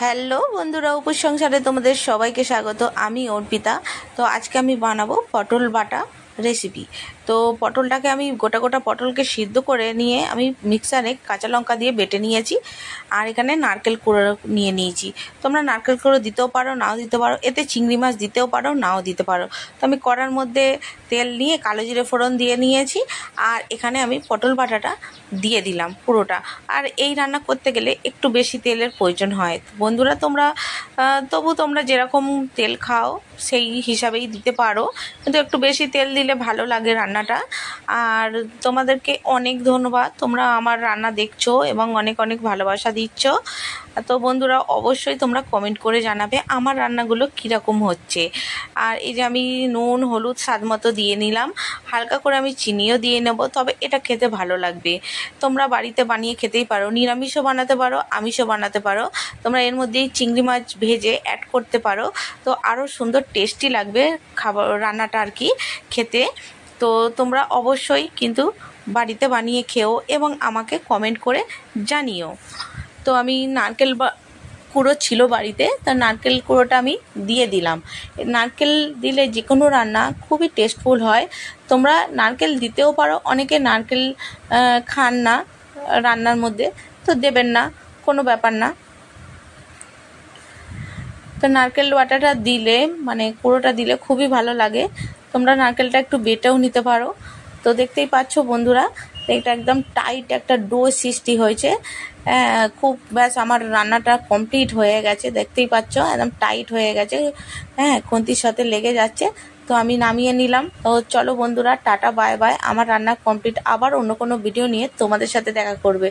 Hello বন্ধুরা, উপর সংসারে তোমাদের সবাইকে স্বাগত। আমি অর্পিতা। তো আজকে আমি বানাবো পটল বাটা রেসিপি। তো পটলটাকে আমি গোটা গোটা পটলকে সিদ্ধ করে নিয়ে আমি মিক্সারে কাঁচা লঙ্কা দিয়ে বেটে নিয়েছি। আর এখানে নারকেল কুড়ো নিয়ে নিয়েছি। তোমরা নারকেল কুড়ো দিতেও পারো, নাও দিতে পারো। এতে চিংড়ি মাছ দিতেও পারো, নাও দিতে পারো। তো আমি কড়ার মধ্যে তেল নিয়ে কালো জিরে ফোড়ন দিয়ে নিয়েছি। আর এখানে আমি পটল বাটাটা দিয়ে দিলাম পুরোটা। আর এই রান্না করতে গেলে একটু বেশি তেলের প্রয়োজন হয় বন্ধুরা। তোমরা যেরকম তেল খাও সেই হিসাবেই দিতে পারো, কিন্তু একটু বেশি তেল দিলে ভালো লাগে রান্নাটা। আর তোমাদেরকে অনেক ধন্যবাদ, তোমরা আমার রান্না দেখছো এবং অনেক অনেক ভালোবাসা দিচ্ছ। তো বন্ধুরা, অবশ্যই তোমরা কমেন্ট করে জানাবে আমার রান্নাগুলো কীরকম হচ্ছে। আর এই যে আমি নুন হলুদ স্বাদ মতো দিয়ে নিলাম, হালকা করে আমি চিনিও দিয়ে নেব, তবে এটা খেতে ভালো লাগবে। তোমরা বাড়িতে বানিয়ে খেতেই পারো, নিরামিষও বানাতে পারো, আমিষও বানাতে পারো। তোমরা এর মধ্যেই চিংড়ি মাছ ভেজে অ্যাড করতে পারো, তো আরও সুন্দর টেস্টি লাগবে খাবার রান্নাটা আর কি খেতে। তো তোমরা অবশ্যই কিন্তু বাড়িতে বানিয়ে খেও এবং আমাকে কমেন্ট করে জানিও। তো আমি নারকেল কুড়ো ছিল বাড়িতে, তা নারকেল কুড়োটা আমি দিয়ে দিলাম। নারকেল দিলে যে কোনো রান্না খুবই টেস্টফুল হয়। তোমরা নারকেল দিতেও পারো, অনেকে নারকেল খান না রান্নার মধ্যে, তো দেবেন না, কোনো ব্যাপার না। তো নারকেল বাটাটা দিলে মানে কুড়োটা দিলে খুবই ভালো লাগে। তোমরা নারকেলটা একটু বেটেও নিতে পারো। তো দেখতেই পাচ্ছ বন্ধুরা, এটা একদম টাইট একটা ডো সৃষ্টি হয়েছে। খুব ব্যাস আমার রান্নাটা কমপ্লিট হয়ে গেছে, দেখতেই পাচ্ছ একদম টাইট হয়ে গেছে। খুন্তির সাথে লেগে যাচ্ছে। তো আমি নামিয়ে নিলাম। তো চলো বন্ধুরা, টাটা বাই বাই। আমার রান্না কমপ্লিট। আবার অন্য কোনো ভিডিও নিয়ে তোমাদের সাথে দেখা করবে।